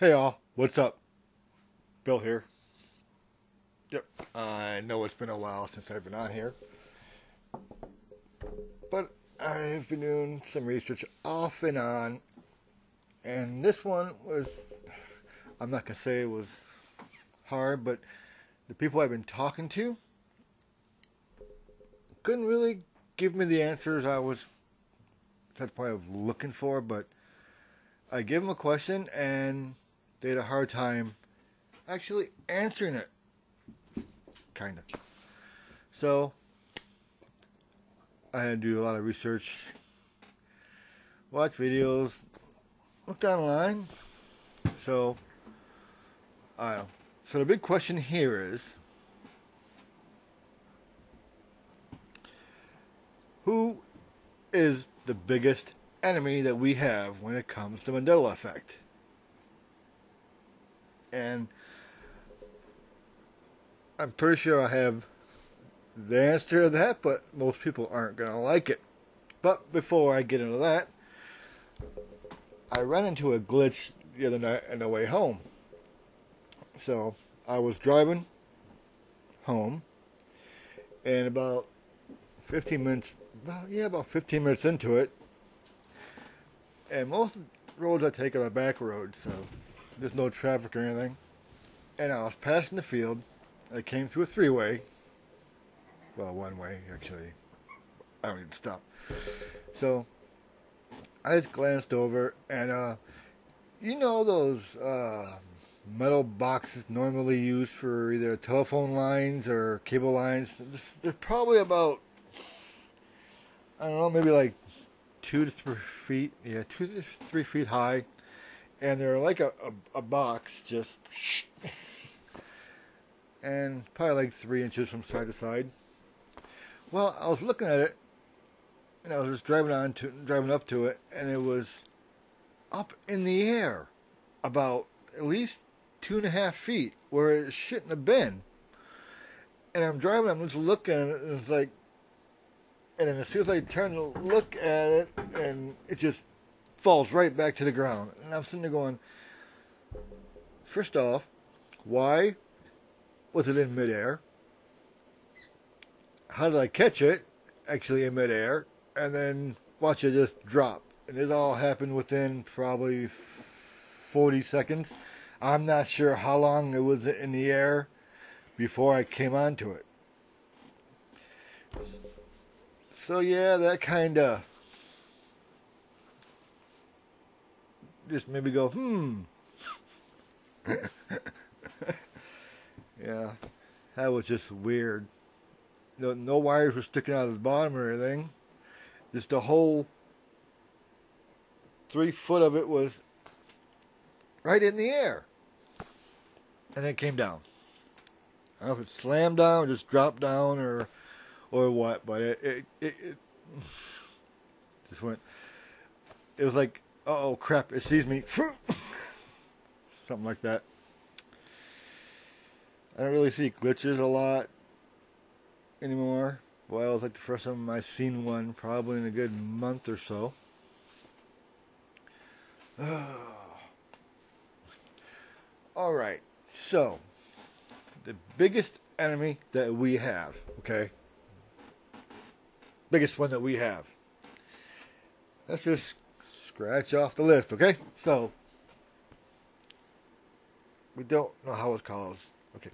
Hey all, what's up? Bill here. Yep, I know it's been a while since I've been on here, but I've been doing some research off and on, and this one was, I'm not going to say it was hard, but the people I've been talking to couldn't really give me the answers that's what I was looking for, but I gave them a question and they had a hard time actually answering it. Kind of. So, I had to do a lot of research, watch videos, looked online. So, I don't know. So, the big question here is who is the biggest enemy that we have when it comes to Mandela Effect? And I'm pretty sure I have the answer to that, but most people aren't going to like it. But before I get into that, I ran into a glitch the other night on the way home. So I was driving home, and about 15 minutes, about 15 minutes into it, and most of the roads I take are back roads, so there's no traffic or anything. And I was passing the field. I came through a three-way. Well, one way, actually. I don't need to stop. So, I just glanced over, and, you know those metal boxes normally used for either telephone lines or cable lines? They're probably about, I don't know, maybe like 2 to 3 feet. Yeah, 2 to 3 feet high. And they're like a box, just... and probably like 3 inches from side to side. Well, I was looking at it, and I was just driving up to it, and it was up in the air, about at least 2.5 feet, where it shouldn't have been. And I'm driving, I'm just looking at it, and it's like, and then as soon as I turn to look at it, and it just falls right back to the ground. And I'm sitting there going, first off, why was it in midair? How did I catch it actually in midair? And then watch it just drop. And it all happened within probably 40 seconds. I'm not sure how long it was in the air before I came onto it. So yeah, that kind of just made me go, Yeah, that was just weird. No wires were sticking out of the bottom or anything. Just the whole 3 foot of it was right in the air. And then it came down. I don't know if it slammed down or just dropped down or what, but it just went. It was like, oh crap, it sees me. Something like that. I don't really see glitches a lot anymore. Well, it was like the first time I've seen one probably in a good month or so. Alright, so the biggest enemy that we have, okay? Biggest one that we have. Let's just scratch off the list, okay? So, we don't know how it's called. Okay.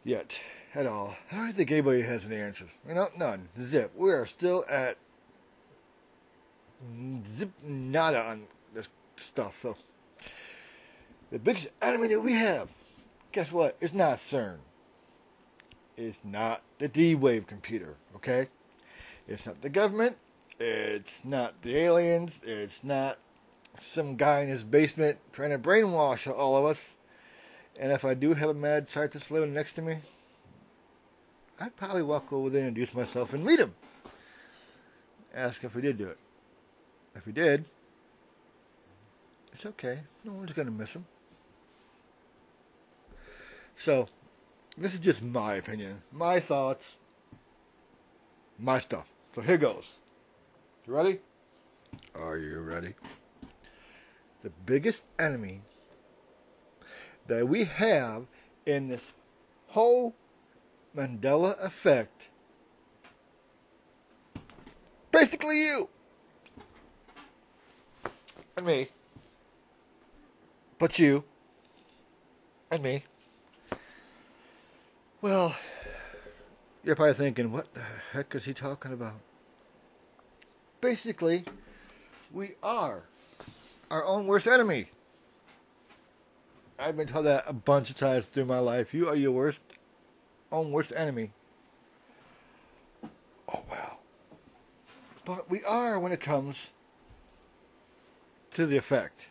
Yet. At all. I don't think anybody has any answers. You know, none. Zip. We are still at zip nada on this stuff. So, the biggest enemy that we have, guess what? It's not CERN. It's not the D-Wave computer, okay? It's not the government. It's not the aliens. It's not some guy in his basement trying to brainwash all of us. And if I do have a mad scientist living next to me, I'd probably walk over there and introduce myself and meet him. Ask if we did do it. If we did, it's okay. No one's going to miss him. So, this is just my opinion, my thoughts, my stuff. So here goes. You ready? Are you ready? The biggest enemy that we have in this whole Mandela Effect. Basically you. And me. But you. And me. Well, you're probably thinking, what the heck is he talking about? Basically, we are our own worst enemy. I've been told that a bunch of times through my life. You are your own worst enemy. Oh, well. But we are when it comes to the effect.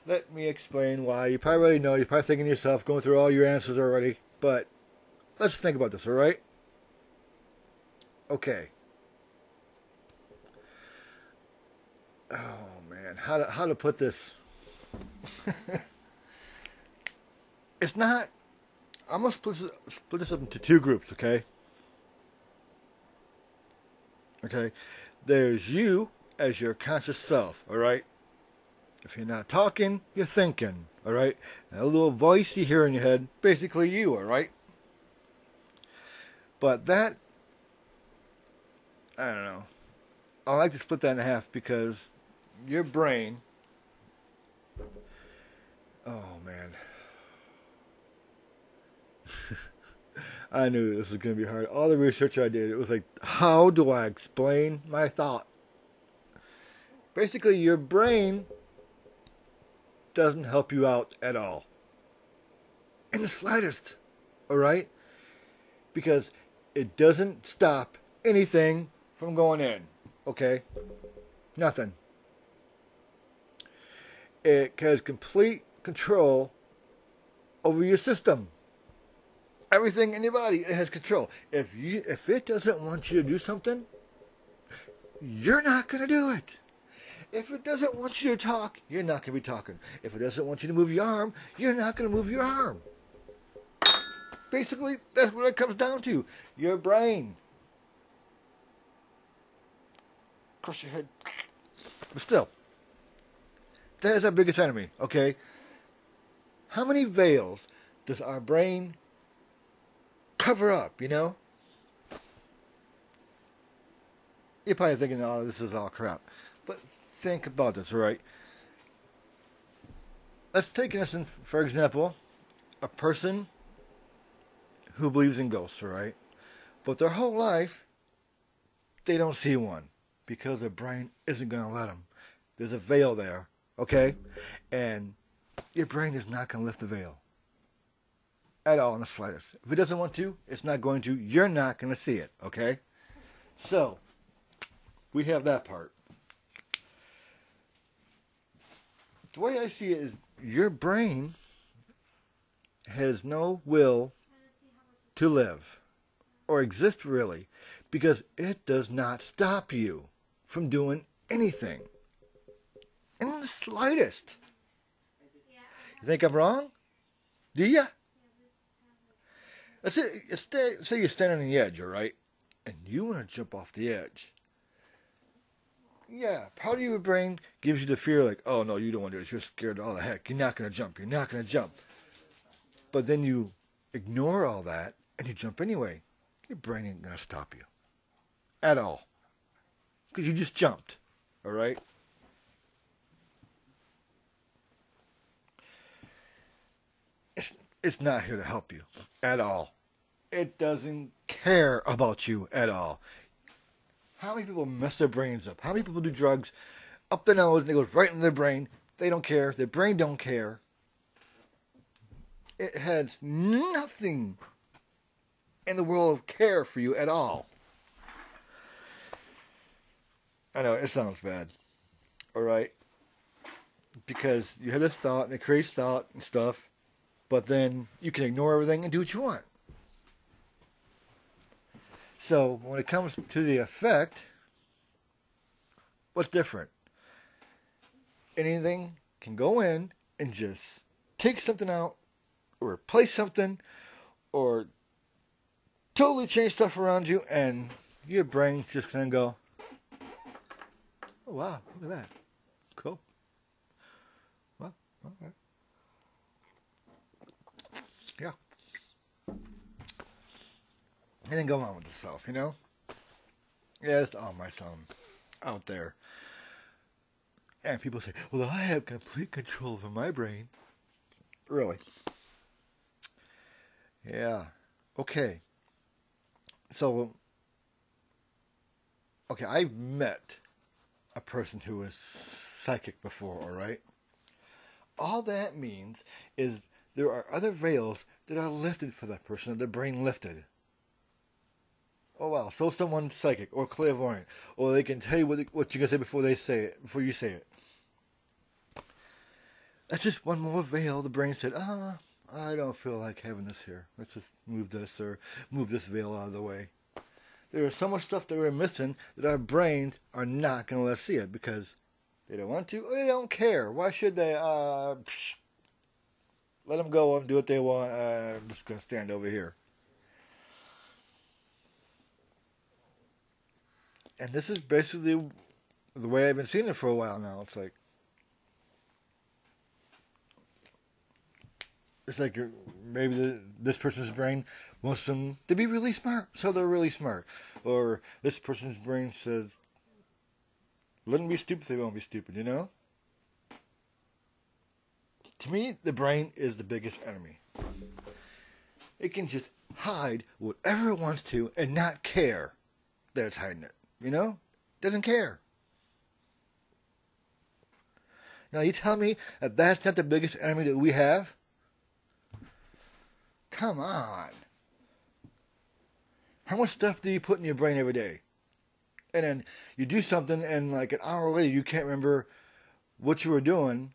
Let me explain why. You probably already know. You're probably thinking to yourself, going through all your answers already. But let's think about this, all right? Okay. Oh, man. How to put this? It's not... I'm going to split this up into two groups, okay? Okay? There's you as your conscious self, all right? If you're not talking, you're thinking, all right? And a little voice you hear in your head, basically you, all right? But that, I don't know. I like to split that in half because your brain, oh man. I knew this was going to be hard. All the research I did, it was like, how do I explain my thought? Basically, your brain doesn't help you out at all. In the slightest. Alright? Because it doesn't stop anything from going in. Okay? Nothing. It has complete control over your system. Everything in your body, it has control. If it doesn't want you to do something, you're not going to do it. If it doesn't want you to talk, you're not going to be talking. If it doesn't want you to move your arm, you're not going to move your arm. Basically, that's what it comes down to. Your brain. Crush your head. But still, that is our biggest enemy, okay? How many veils does our brain cover up, you know? You're probably thinking, oh, this is all crap. But think about this, right? Let's take an instance, for example, a person who believes in ghosts, right? But their whole life, they don't see one because their brain isn't going to let them. There's a veil there, okay? And your brain is not going to lift the veil at all in the slightest. If it doesn't want to, it's not going to. You're not going to see it, okay? So, we have that part. The way I see it is your brain has no will to live or exist really because it does not stop you from doing anything in the slightest. You think I'm wrong? Do ya? Let's say you're standing on the edge, all right? And you want to jump off the edge. Yeah, part of your brain gives you the fear like, oh, no, you don't want to do this. You're scared. Oh, the heck. You're not going to jump. You're not going to jump. But then you ignore all that and you jump anyway. Your brain ain't going to stop you. At all. Because you just jumped. All right? It's not here to help you at all. It doesn't care about you at all. How many people mess their brains up? How many people do drugs up their nose and it goes right in their brain? They don't care. Their brain don't care. It has nothing in the world of care for you at all. I know, it sounds bad. Alright? Because you have this thought and it creates thought and stuff. But then you can ignore everything and do what you want. So when it comes to the effect, what's different? Anything can go in and just take something out or replace something or totally change stuff around you and your brain's just going to go, oh wow, look at that. Cool. Well, Okay. Yeah. And then go on with yourself, you know? Yeah, it's all my son out there. And people say, well, I have complete control over my brain. Really? Yeah. Okay. So, okay, I've met a person who was psychic before, all right? All that means is there are other veils that are lifted for that person, their brain lifted. Oh wow, so someone's psychic or clairvoyant, or they can tell you what you're gonna say before they say it, before you say it. That's just one more veil. The brain said, I don't feel like having this here. Let's just move this or move this veil out of the way. There is so much stuff that we're missing that our brains are not gonna let us see it because they don't want to or they don't care. Why should they? Let them go and do what they want. I'm just gonna stand over here. And this is basically the way I've been seeing it for a while now. It's like maybe this person's brain wants them to be really smart, so they're really smart. Or this person's brain says, let them be stupid, they won't be stupid, you know? To me, the brain is the biggest enemy. It can just hide whatever it wants to and not care that it's hiding it. You know? Doesn't care. Now, you tell me that that's not the biggest enemy that we have? Come on. How much stuff do you put in your brain every day? And then you do something and like an hour later you can't remember what you were doing.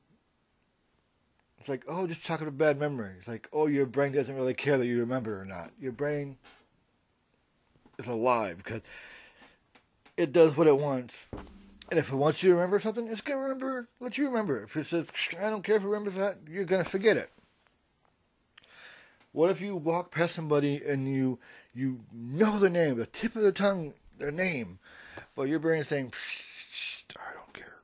It's like, oh, just talking about bad memory. It's like, oh, your brain doesn't really care that you remember it or not. Your brain is alive because it does what it wants. And if it wants you to remember something, it's going to remember what you remember. If it says, I don't care if it remembers that, you're going to forget it. What if you walk past somebody and you know their name, the tip of the tongue, their name, but your brain is saying, I don't care.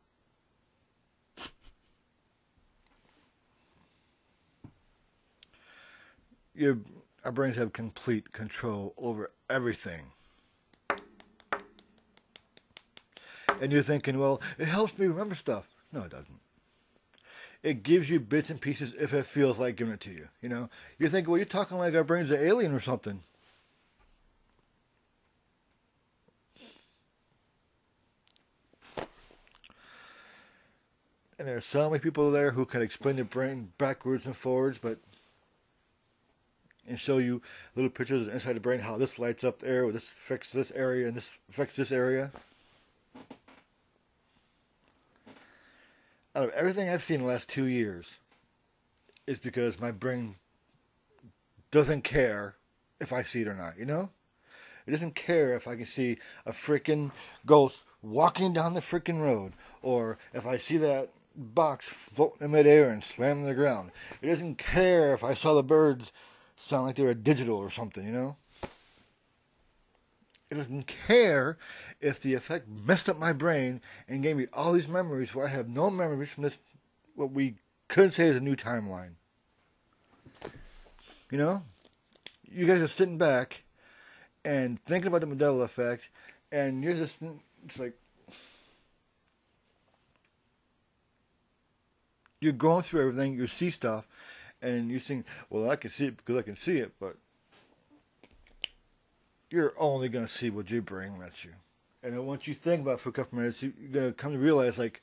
Our brains have complete control over everything. And you're thinking, well, it helps me remember stuff. No, it doesn't. It gives you bits and pieces if it feels like giving it to you. You know, you're thinking, well, you're talking like our brains are alien or something. And there are so many people there who can explain the brain backwards and forwards, and show you little pictures inside the brain, how this lights up there, this affects this area, and this affects this area. Out of everything I've seen in the last 2 years, is because my brain doesn't care if I see it or not, you know? It doesn't care if I can see a freaking ghost walking down the freaking road, or if I see that box floating in midair and slam to the ground. It doesn't care if I saw the birds sound like they were digital or something, you know? It doesn't care if the effect messed up my brain and gave me all these memories where I have no memories from this, what we could say is a new timeline. You know? You guys are sitting back and thinking about the Mandela Effect, and you're just, it's like, you're going through everything, you see stuff, and you think, well, I can see it because I can see it, but you're only going to see what your brain lets you. And then once you think about it for a couple minutes, you're going to come to realize, like,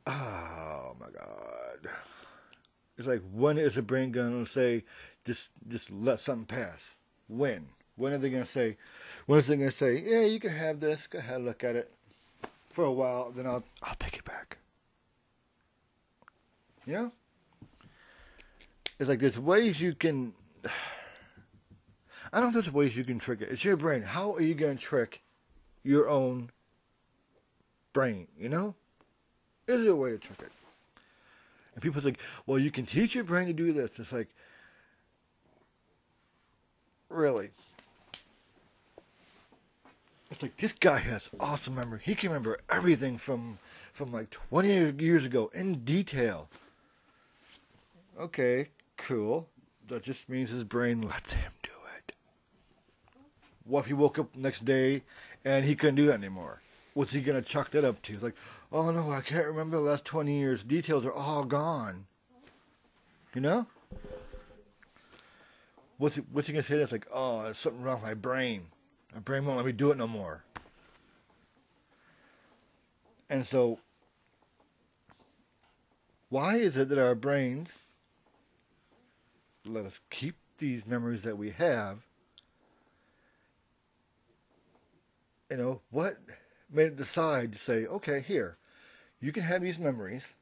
oh my God. It's like, when is the brain going to say, just let something pass? When? When are they going to say, when is it going to say, yeah, you can have this, go ahead, look at it for a while, then I'll take it back. You know? It's like there's ways you can, I don't know if there's ways you can trick it. It's your brain. How are you going to trick your own brain, you know? Is there a way to trick it? And people think, well, you can teach your brain to do this. It's like, really? It's like, this guy has awesome memory. He can remember everything from like 20 years ago in detail. Okay, cool. That just means his brain lets him do it. What if he woke up the next day and he couldn't do that anymore? What's he going to chalk that up to? It's like, oh no, I can't remember the last 20 years. Details are all gone. You know? What's he going to say that's like, oh, there's something wrong with my brain. My brain won't let me do it no more. And so, why is it that our brains let us keep these memories that we have? You know, what made it decide to say, okay, here, you can have these memories.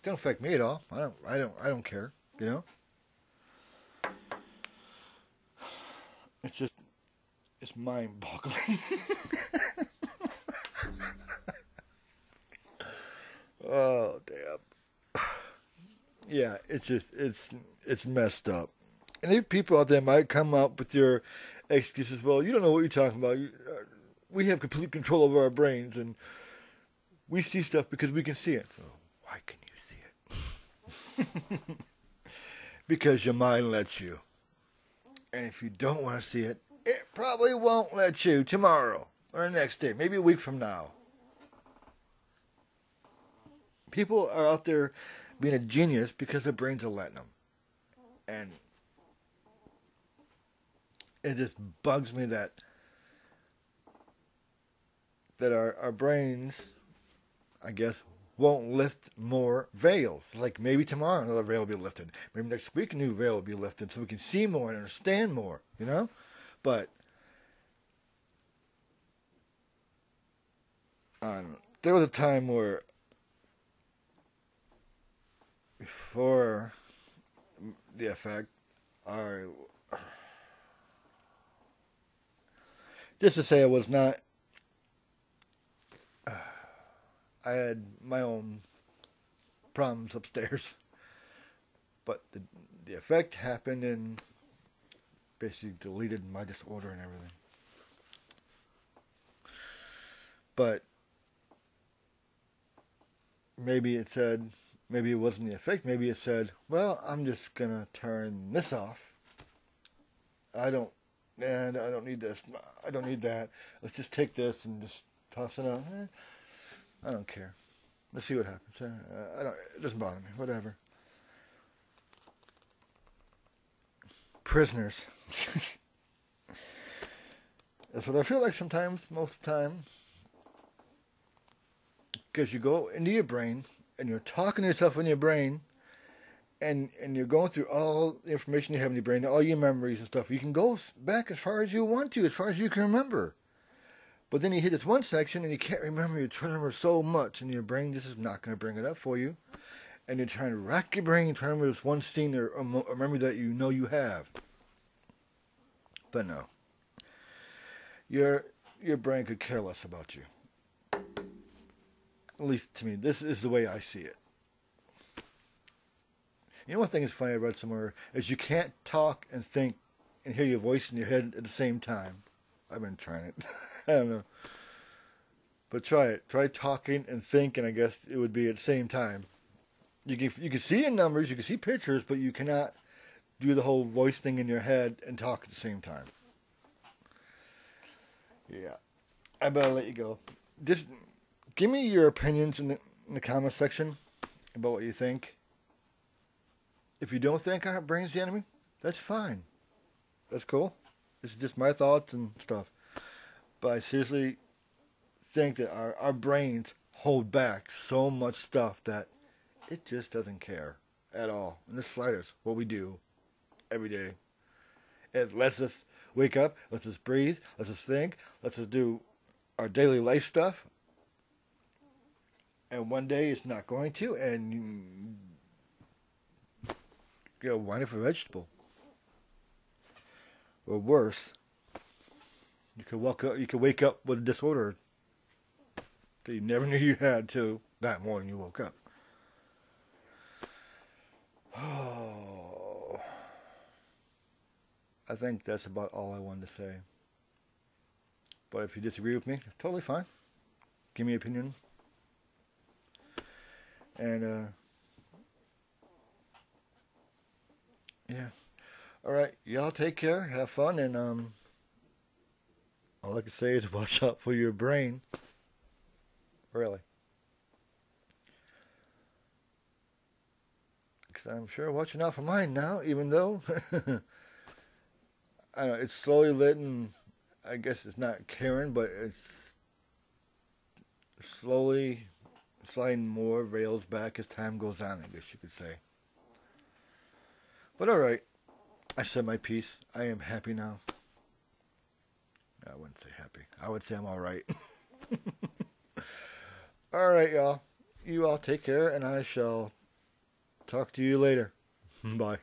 Don't affect me at all. I don't care, you know? It's mind-boggling. Oh, damn. Yeah, it's messed up. And there people out there might come up with your excuses. Well, you don't know what you're talking about. We have complete control over our brains, and we see stuff because we can see it. So why can you see it? Because your mind lets you. And if you don't want to see it, it probably won't let you tomorrow or the next day, maybe a week from now. People are out there being a genius because their brains are letting them. And it just bugs me that our brains, I guess, won't lift more veils. Like maybe tomorrow another veil will be lifted. Maybe next week a new veil will be lifted so we can see more and understand more, you know? But there was a time where before the effect, just to say I was not, I had my own problems upstairs, but the effect happened and basically deleted my disorder and everything. But maybe it said, maybe it wasn't the effect, maybe it said, well, I'm just going to turn this off. I don't need this. I don't need that. Let's just take this and just toss it out. I don't care. Let's see what happens. It doesn't bother me. Whatever. Prisoners. That's what I feel like sometimes, most of the time. Because you go into your brain and you're talking to yourself in your brain, and you're going through all the information you have in your brain, all your memories and stuff. You can go back as far as you want to, as far as you can remember. But then you hit this one section and you can't remember. You're trying to remember so much, and your brain just is not going to bring it up for you. And you're trying to rack your brain, trying to remember this one scene or memory that you know you have. But no. Your brain could care less about you. At least to me, this is the way I see it. You know, one thing is funny I read somewhere is you can't talk and think and hear your voice in your head at the same time. I've been trying it. I don't know. But try it. Try talking and think, and I guess it would be at the same time. You can see in numbers, you can see pictures, but you cannot do the whole voice thing in your head and talk at the same time. Yeah. I better let you go. Just give me your opinions in the comment section about what you think. If you don't think our brain's the enemy, that's fine. That's cool. It's just my thoughts and stuff. But I seriously think that our brains hold back so much stuff that it just doesn't care at all. In the slightest, what we do every day. It lets us wake up, lets us breathe, lets us think, lets us do our daily life stuff. And one day it's not going to, and you wind up a vegetable. Or worse, you could wake up with a disorder that you never knew you had till that morning you woke up. Oh, I think that's about all I wanted to say. But if you disagree with me, totally fine. Give me an opinion. And, yeah. Alright, y'all take care. Have fun. And, all I can say is watch out for your brain. Really. Because I'm sure watching out for mine now, even though I don't know, it's slowly lit, and I guess it's not Karen, but it's slowly sliding more rails back as time goes on, I guess you could say. But alright, I said my piece. I am happy now. I wouldn't say happy. I would say I'm alright. Alright, y'all. You all take care, and I shall talk to you later. Bye.